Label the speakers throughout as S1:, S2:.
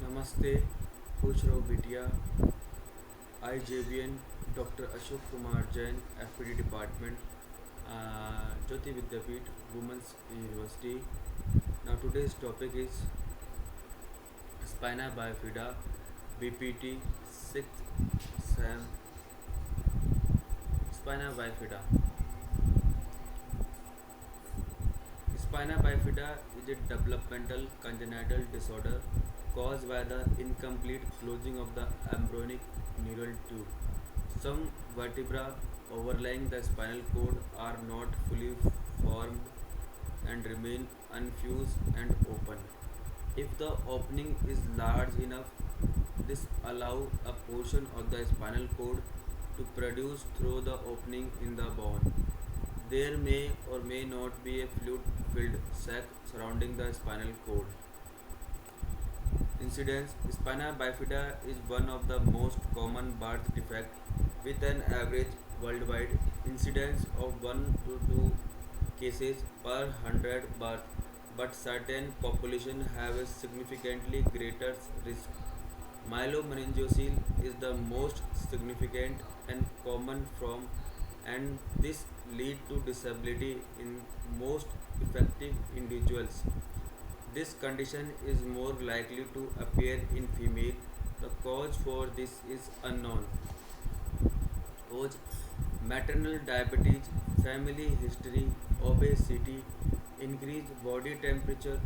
S1: नमस्ते, खुश रहो बिटिया। IJBN Dr. Ashok Kumar Jain, FPD Department, Jyoti Vidyapeeth, Women's University. Now today's topic is Spina Bifida, BPT, 6th Sam. Spina Bifida. Spina bifida is a developmental congenital disorder caused by the incomplete closing of the embryonic neural tube. Some vertebrae overlying the spinal cord are not fully formed and remain unfused and open. If the opening is large enough, this allows a portion of the spinal cord to produce through the opening in the bone. There may or may not be a fluid filled sac surrounding the spinal cord. Incidence: Spina bifida is one of the most common birth defects with an average worldwide incidence of 1 to 2 cases per 100 birth, but certain populations have a significantly greater risk. Myelomeningocele is the most significant and common form, and this lead to disability in most effective individuals. This condition is more likely to appear in female. The cause for this is unknown. Cause: maternal diabetes, family history, obesity, increased body temperature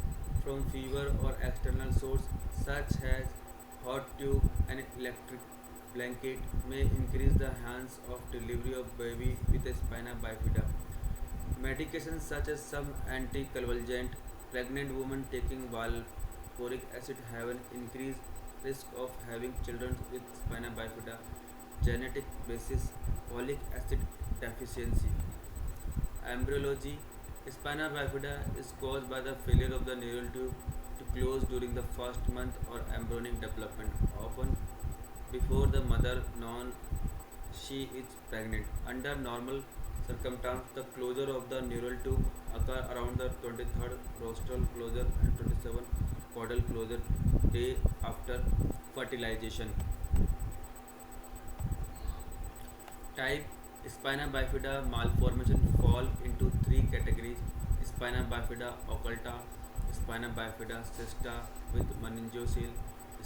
S1: from fever or external source such as hot tube and electric blanket may increase the chance of delivery of baby with a spina bifida. Medications such as some anticonvulsant, pregnant women taking valproic acid have an increased risk of having children with spina bifida. Genetic basis: folic acid deficiency. Embryology: spina bifida is caused by the failure of the neural tube to close during the first month or embryonic development, often before the mother knows she is pregnant. Under normal circumstances, the closure of the neural tube occur around the 23rd rostral closure and 27th caudal closure day after fertilization. Type: Spina bifida malformation fall into three categories: spina bifida occulta, spina bifida cysta with meningocele,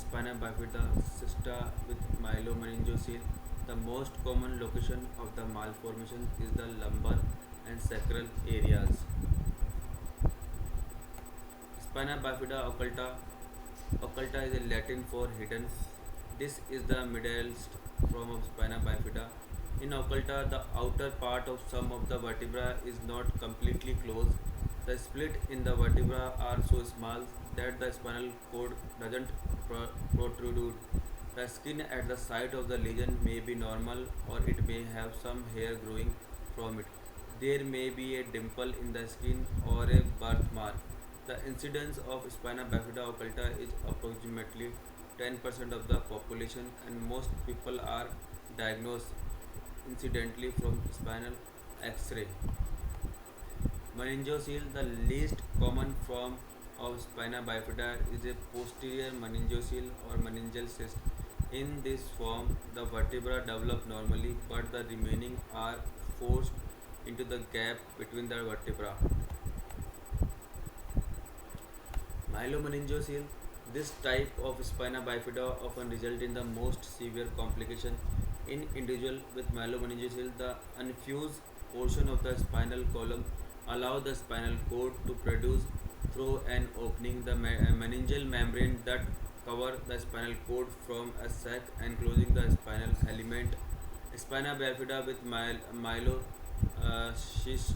S1: spina bifida cysta with myelomeningocele. The most common location of the malformation is the lumbar and sacral areas. Spina bifida occulta. Occulta is a Latin for hidden. This is the middlemost form of spina bifida. In occulta, the outer part of some of the vertebra is not completely closed. The split in the vertebra are so small that the spinal cord doesn't protrude. The skin at the site of the lesion may be normal or it may have some hair growing from it. There may be a dimple in the skin or a birthmark. The incidence of spina bifida occulta is approximately 10% of the population, and most people are diagnosed incidentally from spinal X-ray. Meningocele: the least common form of spina bifida is a posterior meningocele or meningeal cyst. In this form, the vertebra develop normally, but the remaining are forced into the gap between the vertebra. Myelomeningocele: this type of spina bifida often results in the most severe complication. In individuals with myelomeningocele, the unfused portion of the spinal column allow the spinal cord to produce through an opening. The meningeal membrane that cover the spinal cord from a sac enclosing the spinal element. Spina bifida with cyst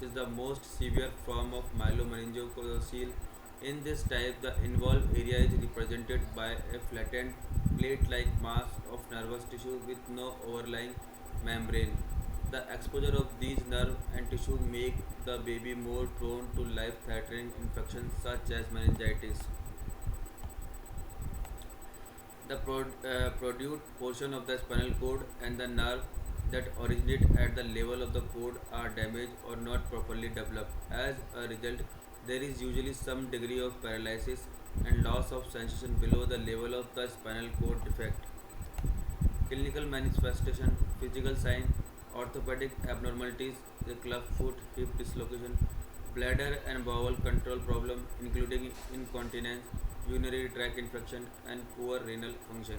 S1: is the most severe form of myelomeningocele. In this type, the involved area is represented by a flattened plate-like mass of nervous tissue with no overlying membrane. The exposure of these nerve and tissue make the baby more prone to life-threatening infections such as meningitis. The protrude portion of the spinal cord and the nerve that originate at the level of the cord are damaged or not properly developed. As a result, there is usually some degree of paralysis and loss of sensation below the level of the spinal cord defect. Clinical manifestation, physical sign, orthopedic abnormalities, the club foot, hip dislocation, bladder and bowel control problem, including incontinence, urinary tract infection, and poor renal function.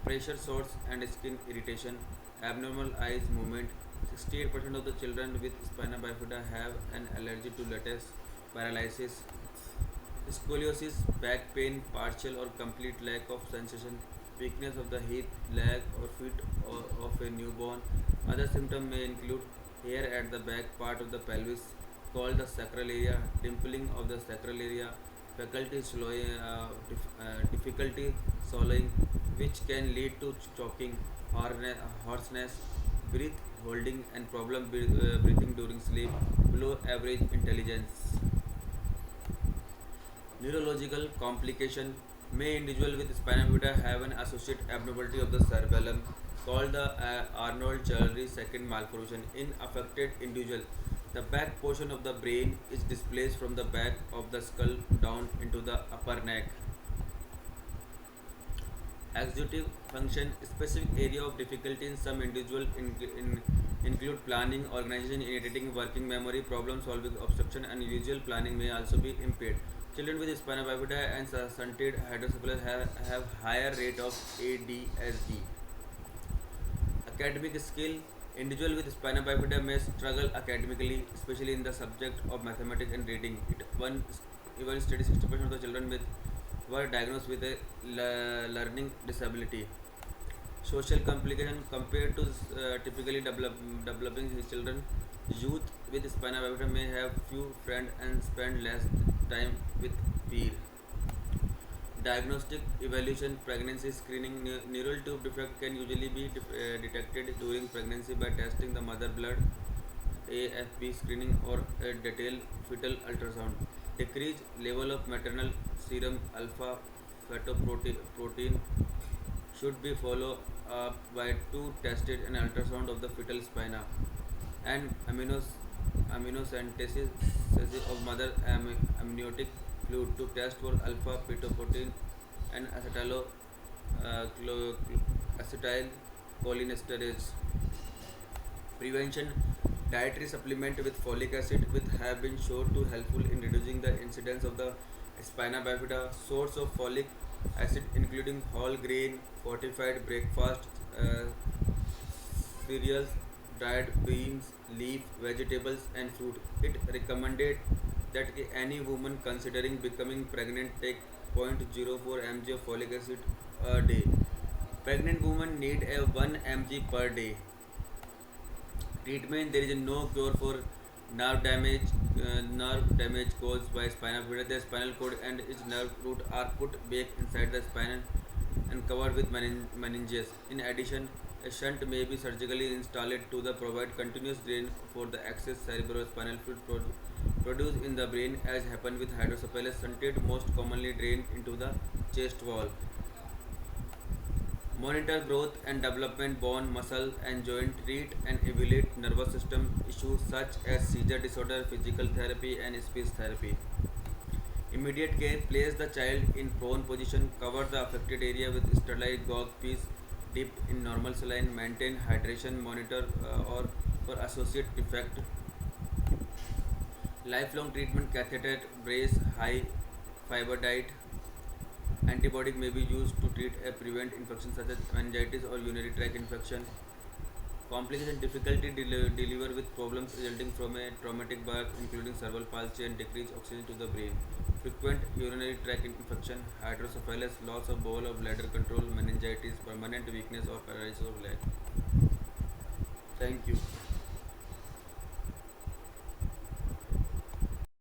S1: Pressure sores and skin irritation, abnormal eyes movement. 68% of the children with spina bifida have an allergy to latex, paralysis, scoliosis, back pain, partial or complete lack of sensation, weakness of the hip, leg, or feet of a newborn. Other symptoms may include hair at the back part of the pelvis, called the sacral area, dimpling of the sacral area, difficulty swallowing, which can lead to choking, hoarseness, breath holding, and problem breathing during sleep, below average intelligence. Neurological complication may individual with spina bifida have an associated abnormality of the cerebellum called the Arnold-Chiari second malformation. In affected individual, the back portion of the brain is displaced from the back of the skull down into the upper neck. Executive function specific area of difficulty in some individual include planning, organization, initiating, working memory, problem solving, obstruction, and visual planning may also be impaired. Children with spina bifida and stunted hydrocephalus have higher rate of ADSD. Academic skill, individual with spina bifida may struggle academically, especially in the subject of mathematics and reading. Even study 60% of the children with were diagnosed with a learning disability. Social complication compared to typically developing children, youth with spina bifida may have few friends and spend less time with peer. Diagnostic evaluation, pregnancy screening, neural tube defect can usually be detected during pregnancy by testing the mother blood, AFP screening, or a detailed fetal ultrasound. Decreased level of maternal serum alpha fetoprotein should be followed up by two tested and ultrasound of the fetal spina and amniocentesis of mother amniotic fluid to test for alpha fetoprotein and acetyl cholinesterase. Prevention, dietary supplement with folic acid with have been shown to helpful in reducing the incidence of the spina bifida. Source of folic acid including whole grain, fortified breakfast, cereals, dried beans, leaf, vegetables, and fruit. It recommended that any woman considering becoming pregnant take 0.04 mg of folic acid a day. Pregnant women need a 1 mg per day. Treatment, there is no cure for nerve damage caused by spina bifida. The spinal cord and its nerve root are put back inside the spine and covered with meninges. In addition, a shunt may be surgically installed to the provide continuous drain for the excess cerebrospinal fluid produced in the brain, as happened with hydrocephalus. Shunted most commonly drain into the chest wall. Monitor growth and development, bone, muscle, and joint. Treat and evaluate nervous system issues such as seizure disorder, physical therapy, and speech therapy. Immediate care, place the child in prone position, cover the affected area with sterile gauze piece, dip in normal saline, maintain hydration, monitor or for associate defect. Lifelong treatment, catheter, brace, high fiber diet. Antibiotic may be used to treat and prevent infections such as meningitis or urinary tract infection. Complication, difficulty deliver with problems resulting from a traumatic birth, including cerebral palsy and decreased oxygen to the brain. Frequent urinary tract infection, hydrocephalus, loss of bowel or bladder control, meningitis, permanent weakness or paralysis of leg. Thank you.